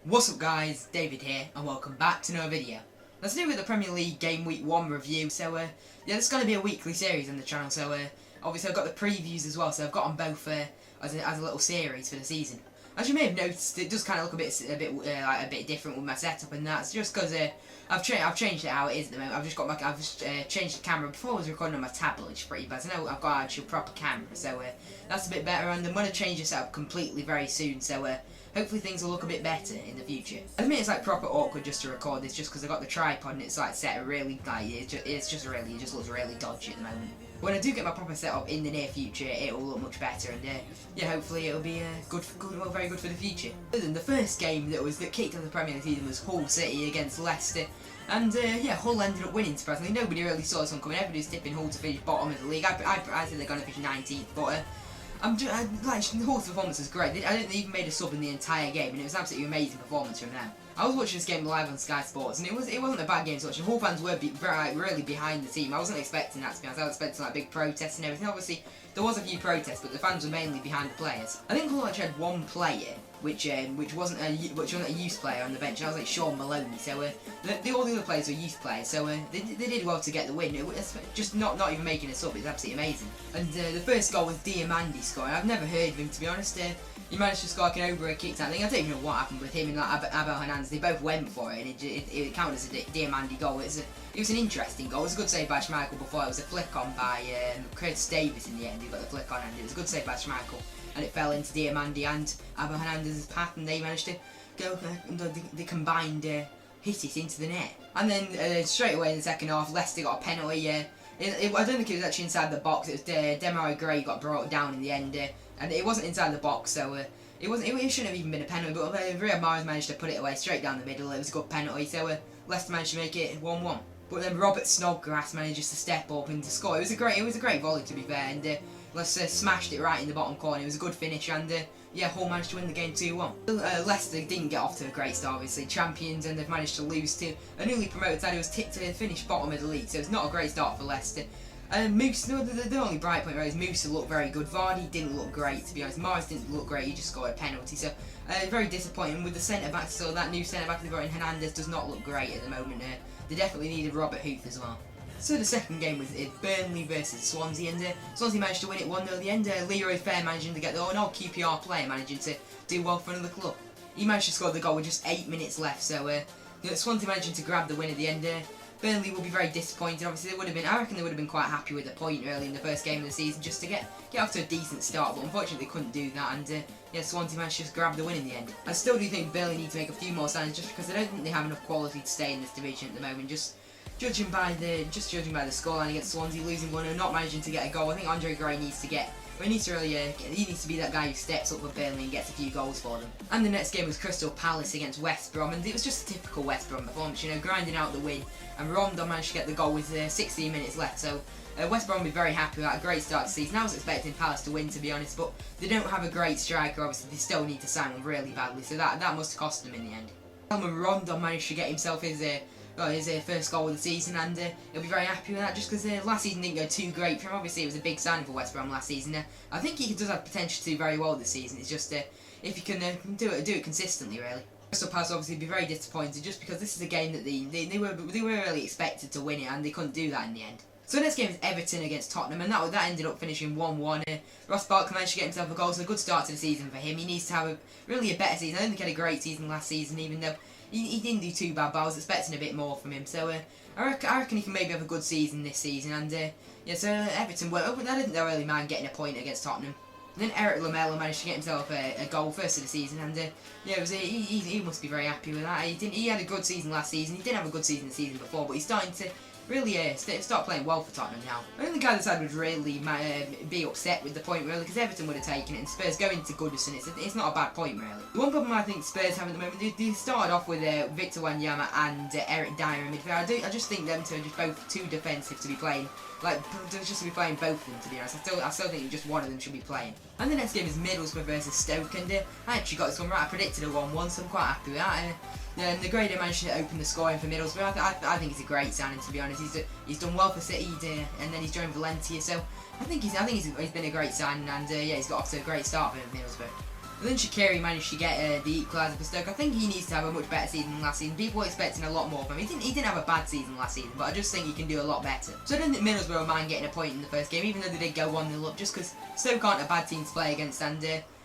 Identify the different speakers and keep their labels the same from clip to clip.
Speaker 1: What's up guys, David here and welcome back to another video. Let's do with the Premier League Game Week 1 review. Yeah, this is going to be a weekly series on the channel, obviously I've got the previews as well, so I've got them both as a little series for the season. As you may have noticed, it does kind of look a bit different with my setup, and that's just because I've changed it how it is at the moment. I've just changed the camera. Before I was recording on my tablet, which is pretty bad. So now I've got an actual proper camera, so that's a bit better. And I'm going to change this up completely very soon. So hopefully things will look a bit better in the future. I admit it's like proper awkward just to record this, just because I got the tripod and it's like set really like it just looks really dodgy at the moment. When I do get my proper setup in the near future, it will look much better, and yeah, hopefully it'll be very good for the future. The first game that kicked off the Premier League season was Hull City against Leicester, and yeah, Hull ended up winning. Surprisingly, nobody really saw this one coming. Everybody was tipping Hull to finish bottom of the league. I said they're going to finish 19th, but like Hull's performance was great. I don't think they even made a sub in the entire game, and it was an absolutely amazing performance from them. I was watching this game live on Sky Sports, and it wasn't a bad game to watch. The Hull fans were really behind the team. I wasn't expecting that, to be honest. I was expecting like big protests and everything. Obviously, there was a few protests, but the fans were mainly behind the players. I think Hull actually had one player which wasn't a youth player on the bench. And I was like Sean Maloney. So all the other players were youth players. So they did well to get the win. It was just not even making a sub. It's absolutely amazing. And the first goal was Diamandi scoring. I've never heard of him, to be honest. He managed to score like an over a kick. I don't even know what happened with him and like Abel Hernandez. They both went for it, and it counted as a Diamandi goal. It was an interesting goal. It was a good save by Schmeichel before. It was a flick on by Curtis Davis in the end. He got the flick on, and it was a good save by Schmeichel. And it fell into Diamandi and Abel Hernandez's path, and they managed to go. They combined hit it into the net. And then straight away in the second half, Leicester got a penalty. I don't think it was actually inside the box. It was Demarai Gray got brought down in the end, and it wasn't inside the box, so it shouldn't have even been a penalty. But Riyad Mahrez managed to put it away straight down the middle. It was a good penalty, so Leicester managed to make it 1-1. But then Robert Snodgrass manages to step up and to score. It was a great volley, to be fair, and Leicester smashed it right in the bottom corner. It was a good finish, and yeah, Hull managed to win the game 2-1. Leicester didn't get off to a great start, obviously. Champions, and they've managed to lose to a newly promoted side who was tipped to finish bottom of the league, so it's not a great start for Leicester. Moose, the only bright point is Moose looked very good. Vardy didn't look great, to be honest. Mahrez didn't look great, he just scored a penalty, so very disappointing with the centre-back. So that new centre-back they've got in Hernandez does not look great at the moment. They definitely needed Robert Huth as well. So the second game was Burnley versus Swansea, and Swansea managed to win it 1-0 at the end. Leroy Fair managing to get an old QPR player managing to do well for another club. He managed to score the goal with just 8 minutes left, so Swansea managing to grab the win at the end. Burnley will be very disappointed. Obviously, I reckon they would have been quite happy with a point early in the first game of the season just to get off to a decent start, but unfortunately they couldn't do that, and yeah, Swansea managed to just grab the win in the end. I still do think Burnley need to make a few more signings, just because I don't think they have enough quality to stay in this division at the moment. Just judging by the scoreline against Swansea, losing 1-0, not managing to get a goal. I think Andre Gray needs to he needs to be that guy who steps up with Burnley and gets a few goals for them. And the next game was Crystal Palace against West Brom, and it was just a typical West Brom performance, grinding out the win. And Rondon managed to get the goal with 16 minutes left, so West Brom will be very happy with that. A great start to the season. I was expecting Palace to win, to be honest, but they don't have a great striker. Obviously, they still need to sign one really badly, so that must have cost them in the end. Salman Rondon managed to get himself his first goal of the season, and he'll be very happy with that, just because last season didn't go too great for him. Obviously, it was a big signing for West Brom last season. I think he does have potential to do very well this season. It's just if he can do it consistently, really. Crystal Palace obviously be very disappointed, just because this is a game that they were really expected to win it, and they couldn't do that in the end. So the next game is Everton against Tottenham, and that ended up finishing 1-1. Ross Barkley managed to get himself a goal, so a good start to the season for him. He needs to have a better season. I don't think he had a great season last season, even though he didn't do too bad, but I was expecting a bit more from him. So I reckon he can maybe have a good season this season. And yeah, so Everton, I didn't really mind getting a point against Tottenham. And then Eric Lamela managed to get himself a goal first of the season, and yeah, he must be very happy with that. He had a good season last season. He didn't have a good season the season before, but he's starting to really start playing well for Tottenham now. I think the guy that side would really be upset with the point, really, because Everton would have taken it, and Spurs going to Goodison, it's not a bad point, really. The one problem I think Spurs have at the moment, they started off with Victor Wanyama and Eric Dyer in midfield. I just think them two are just both too defensive to be playing, just to be playing both of them, to be honest. I still think just one of them should be playing. And the next game is Middlesbrough versus Stoke, and I actually got this one right. I predicted a 1-1, so I'm quite happy with that. The Negredo managed to open the scoring for Middlesbrough. I think it's a great signing, to be honest. He's done well for City, and then he's joined Valencia, so I think he's been a great signing, and yeah, he's got off to a great start for Middlesbrough. And then Shaqiri managed to get the equaliser for Stoke. I think he needs to have a much better season than last season. People were expecting a lot more from him. He didn't have a bad season last season, but I just think he can do a lot better. So I don't think Middlesbrough mind getting a point in the first game, even though they did go 1-0 up, just because Stoke aren't a bad team to play against, and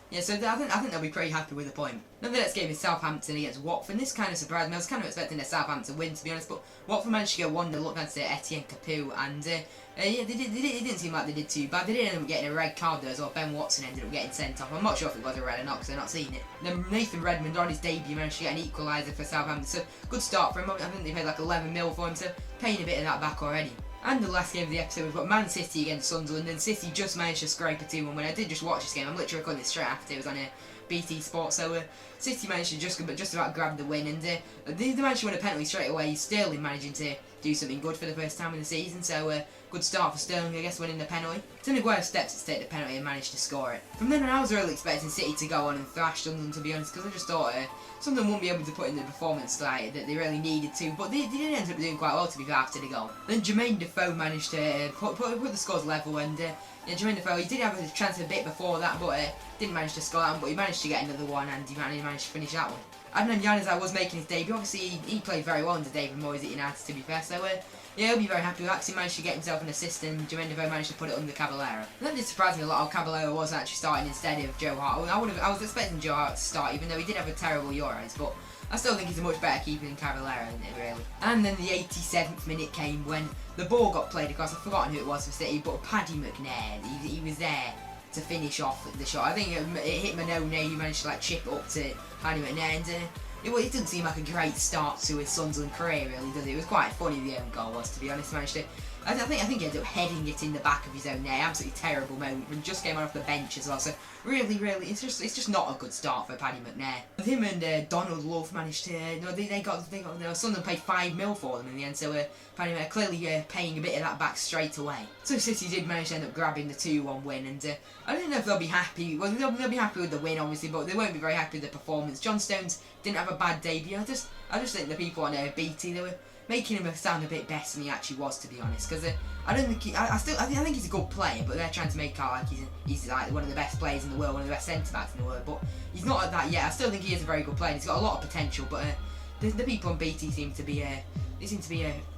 Speaker 1: yeah, so I think they'll be pretty happy with the point. Then the next game is Southampton against Watford. This kind of surprised me. I was kind of expecting a Southampton win, to be honest, but Watford managed to go 1-0 up against Etienne Capoue, and yeah, it didn't seem like they did too bad. They did end up getting a red card though as well. Ben Watson ended up getting sent off. I'm not sure if it was a red or not because I've not seen it. Then Nathan Redmond on his debut managed to get an equaliser for Southampton, so good start for him. I think they paid like 11 mil for him, so paying a bit of that back already. And the last game of the episode, we've got Man City against Sunderland, and City just managed to scrape a 2-1 win. I did just watch this game. I'm literally recording it straight after it was on BT Sport, so City managed to just about grab the win, and they managed to win a penalty straight away. Sterling managing to do something good for the first time in the season, so good start for Sterling, I guess, winning the penalty. So Maguire steps to take the penalty and managed to score it. From then on, I was really expecting City to go on and thrash Sunderland, to be honest, because I just thought Sunderland wouldn't be able to put in the performance that they really needed to, but they did end up doing quite well, to be fair, after the goal. Then Jermaine Defoe managed to put the scores level, and yeah, Jermaine Defoe, he did have a chance a bit before that, but didn't manage to score that, but he managed to get another one, and he managed to finish that one. Adnan Januzaj was making his debut. Obviously, he played very well under David Moyes at United, to be fair, so yeah, he'll be very happy with that, because he managed to get himself an assist, and Jermaine Defoe managed to put it under Caballero. And that did surprise me a lot how Caballero was actually starting instead of Joe Hart. I was expecting Joe Hart to start, even though he did have a terrible Euros, but I still think he's a much better keeper than Caballero, isn't it, really? And then the 87th minute came when the ball got played across. I've forgotten who it was for City, but Paddy McNair, he was there to finish off the shot. I think it hit Manone, he managed to chip it up to Paddy McNair, and it didn't seem like a great start to his Sunderland career, really, does it? It was quite funny, the own goal was, to be honest. I think he ended up heading it in the back of his own net. Absolutely terrible moment. And just came off the bench as well. So really, it's just not a good start for Paddy McNair. Him and Donald Love managed to. Sunderland paid 5 mil for them in the end. So Paddy McNair clearly paying a bit of that back straight away. So City did manage to end up grabbing the 2-1 win, and I don't know if they'll be happy. Well, they'll be happy with the win, obviously, but they won't be very happy with the performance. John Stones didn't have a bad debut. I just think the people on BT, they were making him sound a bit better than he actually was, to be honest. Because I think he's a good player, but they're trying to make out like he's like one of the best players in the world, one of the best centre backs in the world. But he's not like that yet. I still think he is a very good player. He's got a lot of potential, but the people on BT seem to be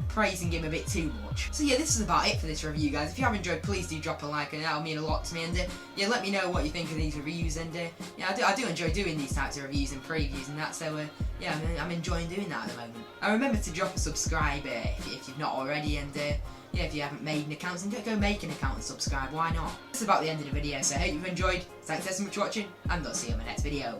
Speaker 1: praising him a bit too much. So yeah, this is about it for this review, guys. If you have enjoyed, please do drop a like, and that'll mean a lot to me. And yeah, let me know what you think of these reviews. And yeah, I do enjoy doing these types of reviews and previews and that. So yeah, I'm enjoying doing that at the moment. And remember to drop a subscribe if you've not already. And yeah, if you haven't made an account, then go make an account and subscribe. Why not? That's about the end of the video. So I hope you've enjoyed. Thanks so much for watching, and I'll see you in my next video.